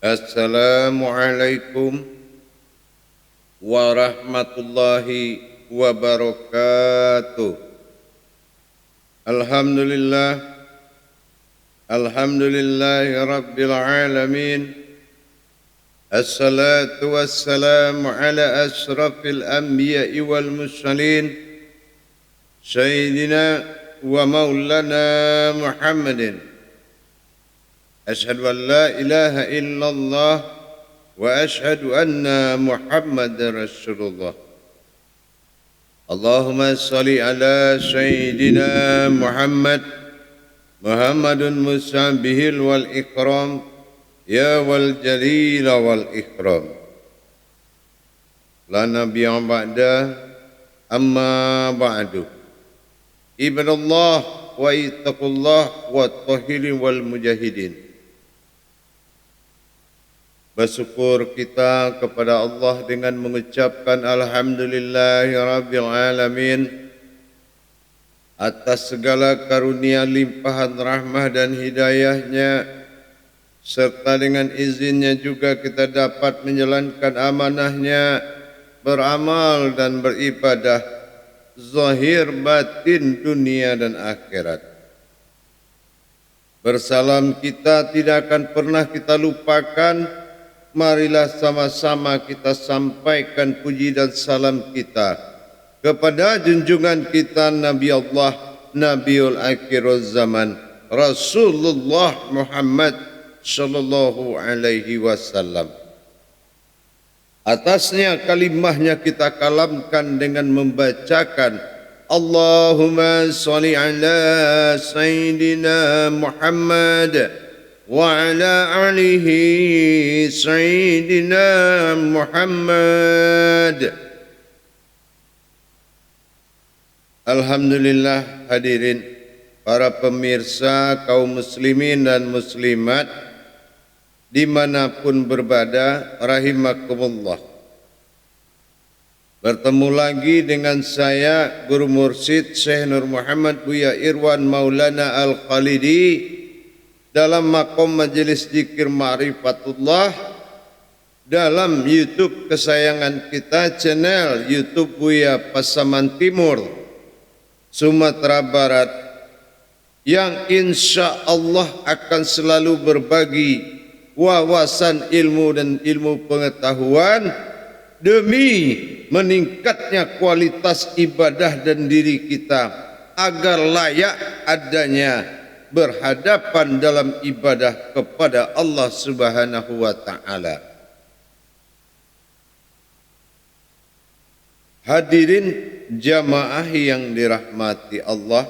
Assalamualaikum warahmatullahi wabarakatuh. Alhamdulillah, alhamdulillahi rabbil alamin. Assalatu wassalamu ala ashrafil anbiya'i wal mursalin, Sayyidina wa maulana Muhammadin. Ashhadu an la ilaha illallah wa ashhadu anna Muhammadar Rasulullah. Allahumma salli ala Sayyidina Muhammadun musabihil wal ikram, ya wal jalil wal ikram. La nabiyya ba'da, amma ba'du. Ibadallah wa ittaqullah wa tahirin wal mujahidin. Bersyukur kita kepada Allah dengan mengucapkan Alhamdulillahi Rabbil Alamin atas segala karunia limpahan rahmah dan hidayahnya, serta dengan izinnya juga kita dapat menjalankan amanahnya, beramal dan beribadah zahir batin dunia dan akhirat. Bersalam kita tidak akan pernah kita lupakan. Marilah sama-sama kita sampaikan puji dan salam kita kepada junjungan kita Nabi Allah, Nabiul Akhirul Zaman, Rasulullah Muhammad sallallahu alaihi wasallam. Atasnya kalimahnya kita kalamkan dengan membacakan Allahumma salli ala Sayyidina Muhammad wa ala alihi Sayyidina Muhammad. Alhamdulillah, hadirin para pemirsa kaum muslimin dan muslimat dimanapun berada, rahimakumullah. Bertemu lagi dengan saya Guru Mursyid Syekh Nur Muhammad Buya Irwan Maulana Al-Khalidi dalam makom majelis zikir Ma'rifatullah dalam YouTube kesayangan kita, channel YouTube Buya Pasaman Timur, Sumatera Barat, yang insya Allah akan selalu berbagi wawasan ilmu dan ilmu pengetahuan demi meningkatnya kualitas ibadah dan diri kita agar layak adanya berhadapan dalam ibadah kepada Allah Subhanahu wa taala. Hadirin jamaah yang dirahmati Allah,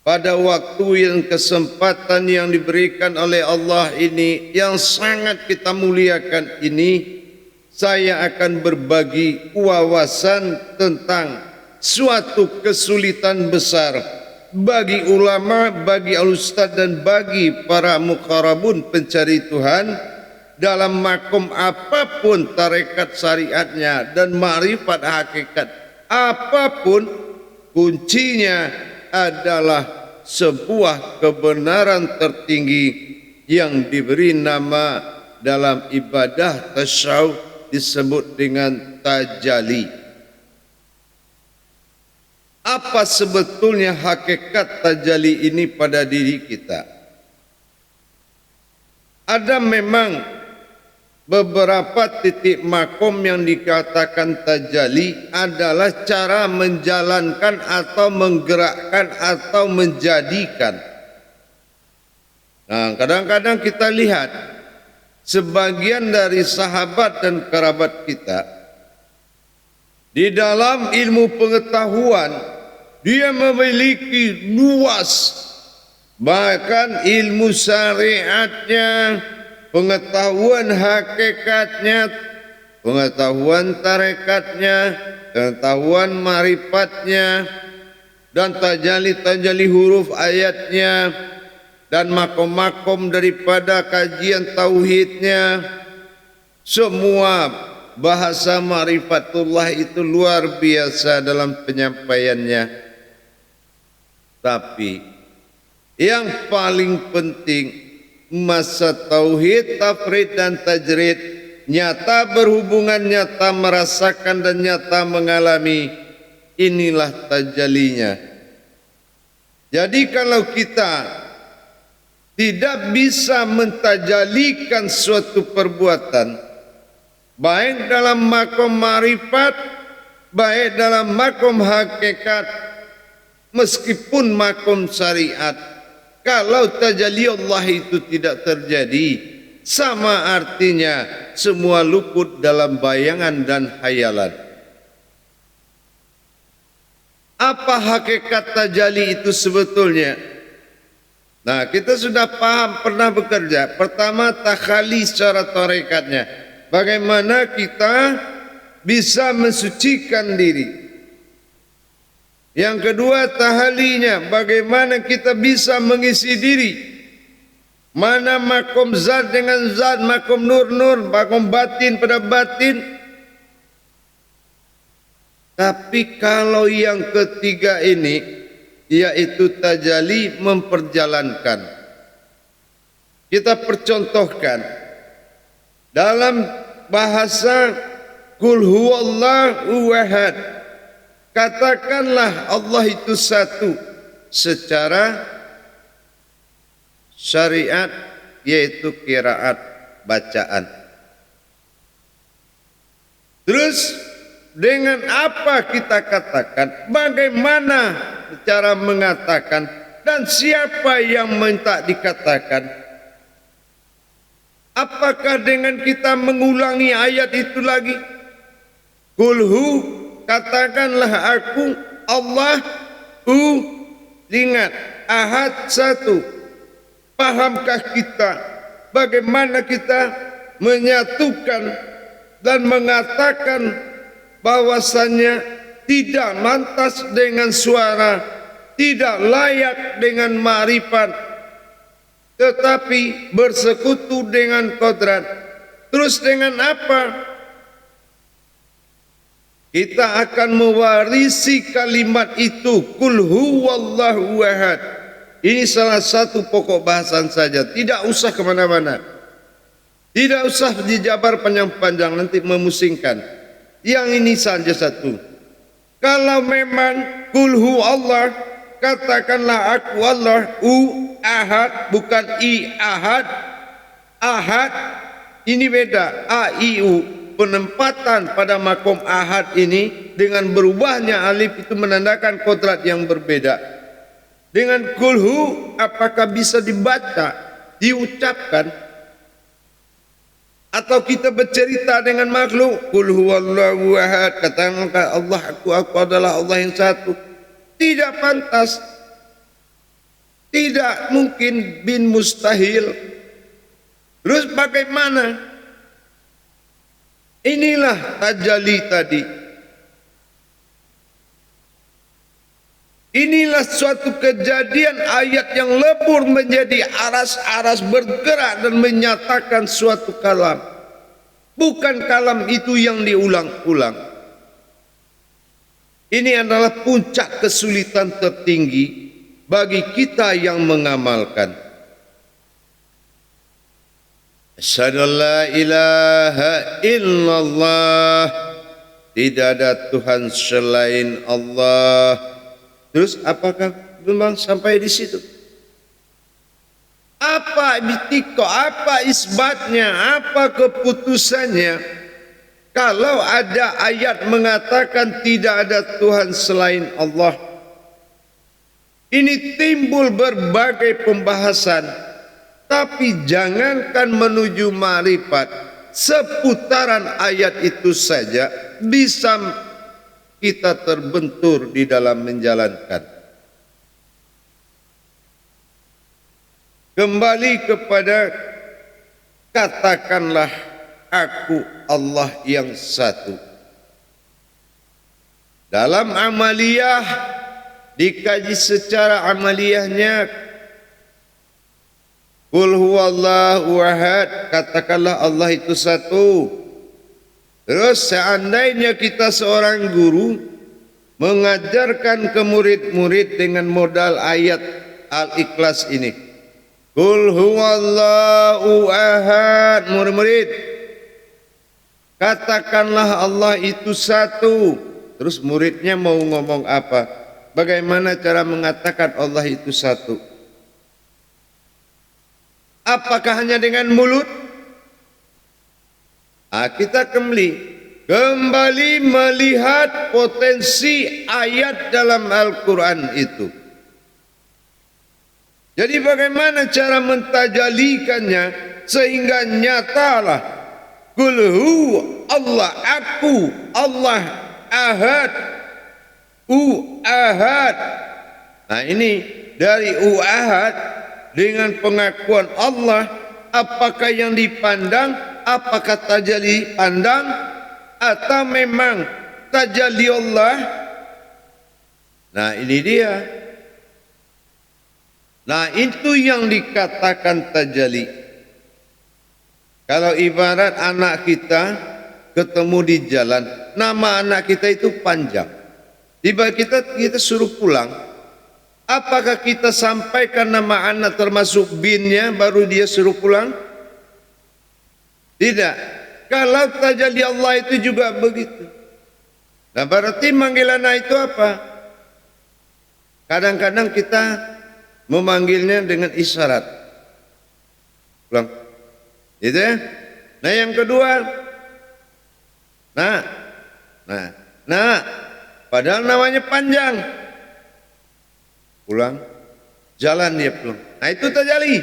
pada waktu yang kesempatan yang diberikan oleh Allah ini yang sangat kita muliakan ini, saya akan berbagi wawasan tentang suatu kesulitan besar bagi ulama, bagi al-ustaz dan bagi para muqarrabun pencari Tuhan dalam makom apapun tarekat syariatnya dan ma'rifat hakikat apapun, kuncinya adalah sebuah kebenaran tertinggi yang diberi nama dalam ibadah tasawuf disebut dengan tajalli. Apa sebetulnya hakikat tajalli ini pada diri kita? Ada memang beberapa titik makom yang dikatakan tajalli adalah cara menjalankan atau menggerakkan atau menjadikan. Nah, kadang-kadang kita lihat sebagian dari sahabat dan kerabat kita di dalam ilmu pengetahuan dia memiliki luas, bahkan ilmu syariatnya, pengetahuan hakikatnya, pengetahuan tarekatnya, pengetahuan marifatnya, dan tajalli huruf ayatnya, dan makom-makom daripada kajian tauhidnya. Semua bahasa marifatullah itu luar biasa dalam penyampaiannya. Tapi yang paling penting masa tauhid, tafrid dan tajrid, nyata berhubungan, nyata merasakan dan nyata mengalami, inilah tajalinya. Jadi kalau kita tidak bisa mentajalikan suatu perbuatan, baik dalam makom marifat, baik dalam makom hakikat, meskipun makom syariat, kalau tajalli Allah itu tidak terjadi, sama artinya semua luput dalam bayangan dan hayalan. Apa hakikat tajalli itu sebetulnya? Nah, kita sudah paham, pernah bekerja. Pertama, takhali secara tarekatnya. Bagaimana kita bisa mensucikan diri. Yang kedua, tahalinya. Bagaimana kita bisa mengisi diri. Mana makom zat dengan zat, makom nur-nur, makom batin pada batin. Tapi kalau yang ketiga ini, yaitu tajalli memperjalankan. Kita percontohkan dalam bahasa Qul huwallahu ahad. Katakanlah Allah itu satu secara syariat, yaitu qiraat, bacaan. Terus dengan apa kita katakan? Bagaimana cara mengatakan? Dan siapa yang minta dikatakan? Apakah dengan kita mengulangi ayat itu lagi? Kulhu, katakanlah aku, Allah, ingat, ahad satu. Pahamkah kita bagaimana kita menyatukan dan mengatakan bahwasannya tidak lantas dengan suara, tidak layak dengan ma'rifat, tetapi bersekutu dengan kodrat. Terus dengan apa? Kita akan mewarisi kalimat itu, Qul huwallahu ahad. Ini salah satu pokok bahasan saja, tidak usah kemana-mana, tidak usah dijabar panjang-panjang, nanti memusingkan. Yang ini saja satu. Kalau memang kulhu Allah, katakanlah aku Allah, ahad, bukan ahad. Ahad ini beda, aiu. Penempatan pada makom ahad ini dengan berubahnya alif itu menandakan kodrat yang berbeda. Dengan kulhu, apakah bisa dibaca, diucapkan, atau kita bercerita dengan makhluk? Qul huwallahu ahad, katakanlah Allah, aku adalah Allah yang satu. Tidak pantas, tidak mungkin, bin mustahil. Terus bagaimana? Inilah tajalli tadi. Inilah suatu kejadian ayat yang lebur menjadi aras-aras, bergerak dan menyatakan suatu kalam. Bukan kalam itu yang diulang-ulang. Ini adalah puncak kesulitan tertinggi bagi kita yang mengamalkan. Asyhadu an la ilaha illallah, tidak ada Tuhan selain Allah. Terus apakah memang sampai di situ? Apa bitiko, apa isbatnya, apa keputusannya? Kalau ada ayat mengatakan tidak ada Tuhan selain Allah, ini timbul berbagai pembahasan. Tapi jangankan menuju ma'rifat, seputaran ayat itu saja bisa kita terbentur di dalam menjalankan. Kembali kepada katakanlah aku Allah yang satu. Dalam amaliyah, dikaji secara amaliyahnya, Qul huwallahu ahad, katakanlah Allah itu satu. Terus seandainya kita seorang guru mengajarkan ke murid-murid dengan modal ayat Al-Ikhlas ini, Qul huwallahu ahad. Murid-murid, katakanlah Allah itu satu. Terus muridnya mau ngomong apa? Bagaimana cara mengatakan Allah itu satu? Apakah hanya dengan mulut? Kita kembali melihat potensi ayat dalam Al-Quran itu. Jadi bagaimana cara mentajalikannya sehingga nyatalah Qul huwa Allah, aku Allah ahad, ahad. Nah ini dari ahad dengan pengakuan Allah, apakah yang dipandang, apakah tajalli pandang atau memang tajalli Allah? Nah ini dia. Nah itu yang dikatakan tajalli. Kalau ibarat anak kita ketemu di jalan, nama anak kita itu panjang, tiba kita suruh pulang, apakah kita sampaikan nama anak termasuk binnya baru dia suruh pulang? Tidak. Kalau tajalli Allah itu juga begitu. Nah berarti manggilan itu apa? Kadang-kadang kita memanggilnya dengan isyarat. Pulang. Gitu ya. Nah yang kedua, nah, padahal namanya panjang. Pulang, jalan dia pulang. Nah itu tajalli.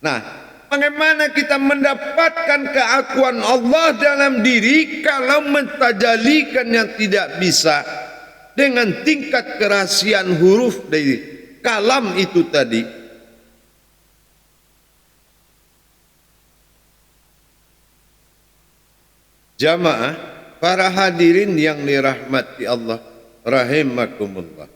Nah, bagaimana kita mendapatkan keakuan Allah dalam diri kalau mentajalikan yang tidak bisa dengan tingkat kerahasiaan huruf dari kalam itu tadi? Jamaah, para hadirin yang dirahmati Allah rahimakumullah.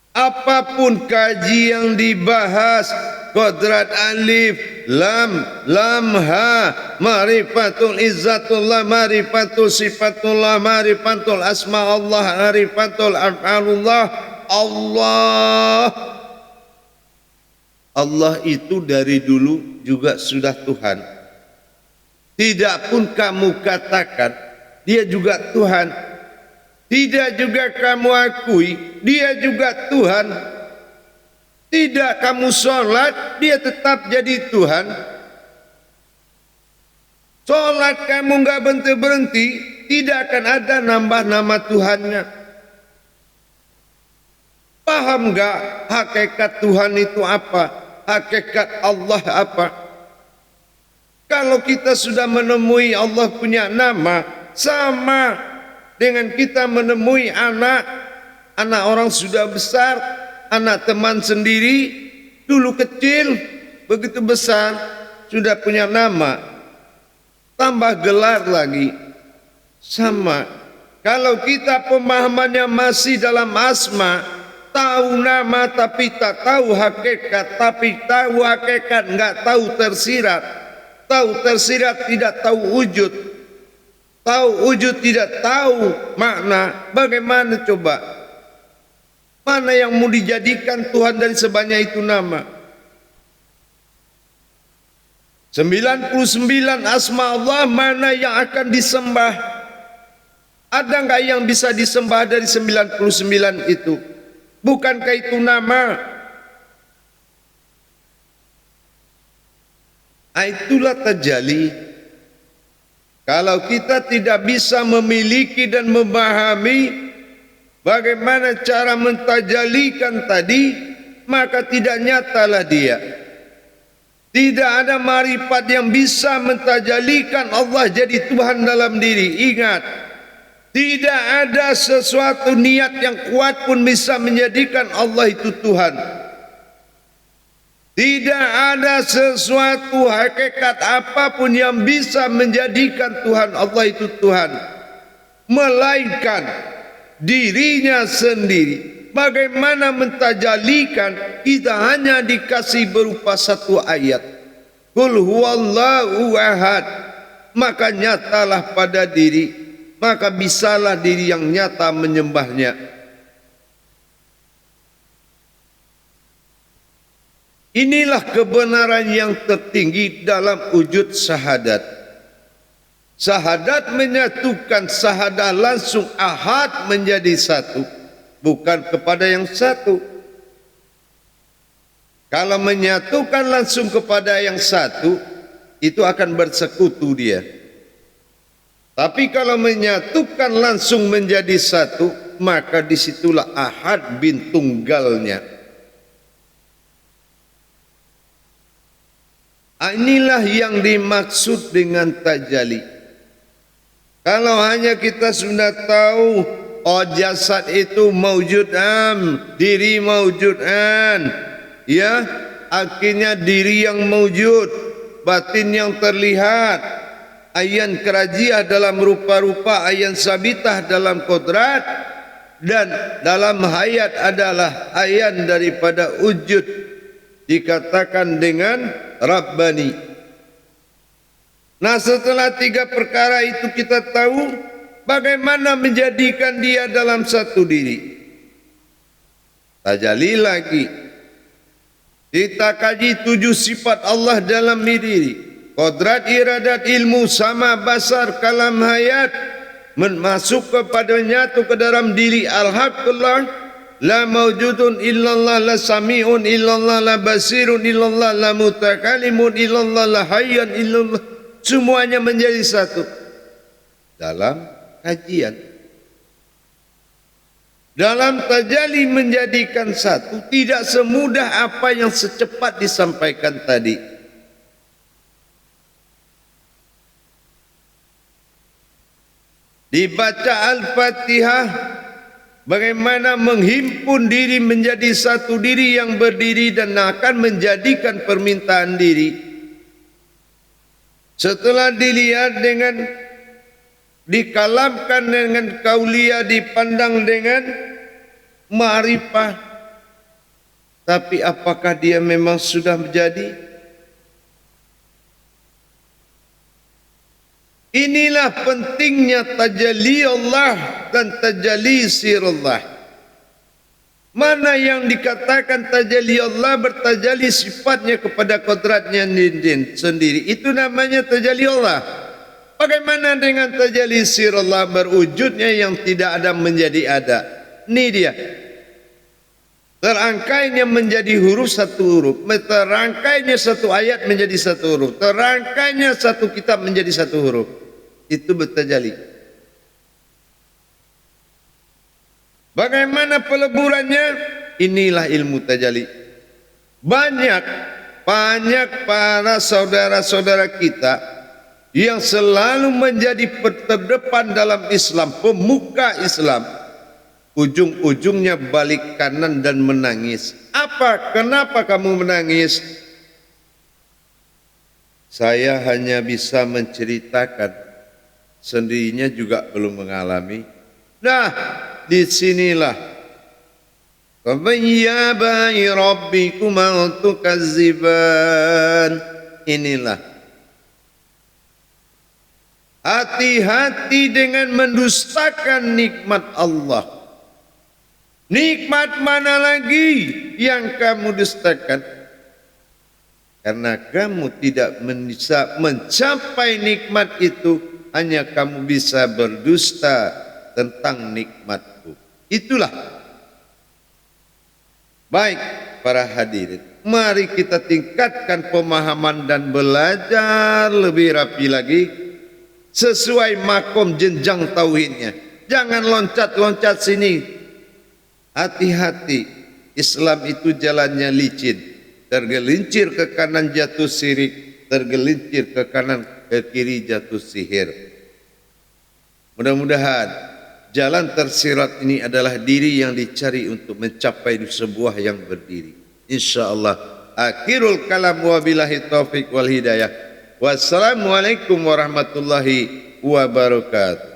Apapun kaji yang dibahas, kodrat alif, lam ha, marifatul izzatullah, marifatul sifatullah, marifatul asma Allah, marifatul af'alullah, Allah itu dari dulu juga sudah Tuhan. Tidak pun kamu katakan dia juga Tuhan, tidak juga kamu akui dia juga Tuhan, tidak kamu sholat dia tetap jadi Tuhan. Sholat kamu nggak berhenti, tidak akan ada nambah nama Tuhannya. Paham nggak hakikat Tuhan itu apa? Hakikat Allah apa? Kalau kita sudah menemui Allah punya nama, sama dengan kita menemui anak orang sudah besar, anak teman sendiri, dulu kecil, begitu besar, sudah punya nama, tambah gelar lagi, sama. Kalau kita pemahamannya masih dalam asma, tahu nama tapi tak tahu hakikat, tapi tahu hakikat nggak tahu tersirat. Tahu tersirat tidak tahu wujud, tahu wujud tidak tahu makna. Bagaimana coba? Mana yang mau dijadikan Tuhan dari sebanyak itu nama? 99 asma Allah mana yang akan disembah? Ada nggak yang bisa disembah dari 99 itu? Bukankah itu nama? Itulah tajalli. Kalau kita tidak bisa memiliki dan memahami bagaimana cara mentajalikan tadi, maka tidak nyatalah dia. Tidak ada marifat yang bisa mentajalikan Allah jadi Tuhan dalam diri. Ingat, tidak ada sesuatu niat yang kuat pun bisa menjadikan Allah itu Tuhan. Tidak ada sesuatu hakikat apapun yang bisa menjadikan Tuhan Allah itu Tuhan, melainkan dirinya sendiri. Bagaimana mentajalikan? Kita hanya dikasih berupa satu ayat, Qul huwallahu ahad, maka nyatalah pada diri, maka bisalah diri yang nyata menyembahnya. Inilah kebenaran yang tertinggi dalam wujud syahadat. Syahadat menyatukan, syahadat langsung ahad menjadi satu, bukan kepada yang satu. Kalau menyatukan langsung kepada yang satu, itu akan bersekutu dia. Tapi kalau menyatukan langsung menjadi satu, maka disitulah ahad bin tunggalnya. Inilah yang dimaksud dengan tajalli. Kalau hanya kita sudah tahu, oh jasad itu maujud diri maujud ya, akhirnya diri yang maujud, batin yang terlihat, ayan kerajiah dalam rupa-rupa, ayan sabitah dalam kodrat, dan dalam hayat adalah ayan daripada wujud, dikatakan dengan Rabbani. Nah, setelah tiga perkara itu kita tahu bagaimana menjadikan dia dalam satu diri. Tajalli lagi. Kita kaji 7 sifat Allah dalam diri. Qadrat, iradat, ilmu, sama, basar, kalam, hayat. Masuk kepada nyatu ke dalam diri. Alhamdulillah. La mawjudun illallah, la sami'un illallah, la basirun illallah, la mutakalimun illallah, la hayyan illallah. Semuanya menjadi satu dalam kajian. Dalam tajalli menjadikan satu tidak semudah apa yang secepat disampaikan tadi. Dibaca Al-Fatihah, bagaimana menghimpun diri menjadi satu diri yang berdiri dan akan menjadikan permintaan diri. Setelah dilihat dengan, dikalamkan dengan kauliyah, dipandang dengan ma'rifah, tapi apakah dia memang sudah menjadi? Inilah pentingnya tajalli Allah dan tajalli sirullah. Mana yang dikatakan tajalli Allah, bertajalli sifatnya kepada kodratnya sendiri, itu namanya tajalli Allah. Bagaimana dengan tajalli sirullah, berwujudnya yang tidak ada menjadi ada? Ini dia. Terangkainya menjadi huruf satu huruf, terangkainya satu ayat menjadi satu huruf, terangkainya satu kitab menjadi satu huruf. Itu bertajalli. Bagaimana peleburannya? Inilah ilmu tajalli. Banyak para saudara-saudara kita yang selalu menjadi terdepan dalam Islam, pemuka Islam, ujung-ujungnya balik kanan dan menangis. Kenapa kamu menangis? Saya hanya bisa menceritakan, sendirinya juga belum mengalami. Nah, disinilah Fabayyabai rabbikuma tukazziban. Inilah hati-hati dengan mendustakan nikmat Allah. Nikmat mana lagi yang kamu dustakan? Karena kamu tidak bisa mencapai nikmat itu, hanya kamu bisa berdusta tentang nikmatku. Itulah. Baik para hadirin, mari kita tingkatkan pemahaman dan belajar lebih rapi lagi sesuai makom jenjang tauhidnya. Jangan loncat-loncat sini. Hati-hati, Islam itu jalannya licin. Tergelincir ke kanan jatuh syirik, tergelincir ke kanan ke kiri jatuh sihir. Mudah-mudahan jalan tersirat ini adalah diri yang dicari untuk mencapai sebuah yang berdiri. InsyaAllah. Akhirul kalam wa billahi taufiq wal hidayah. Wassalamualaikum warahmatullahi wabarakatuh.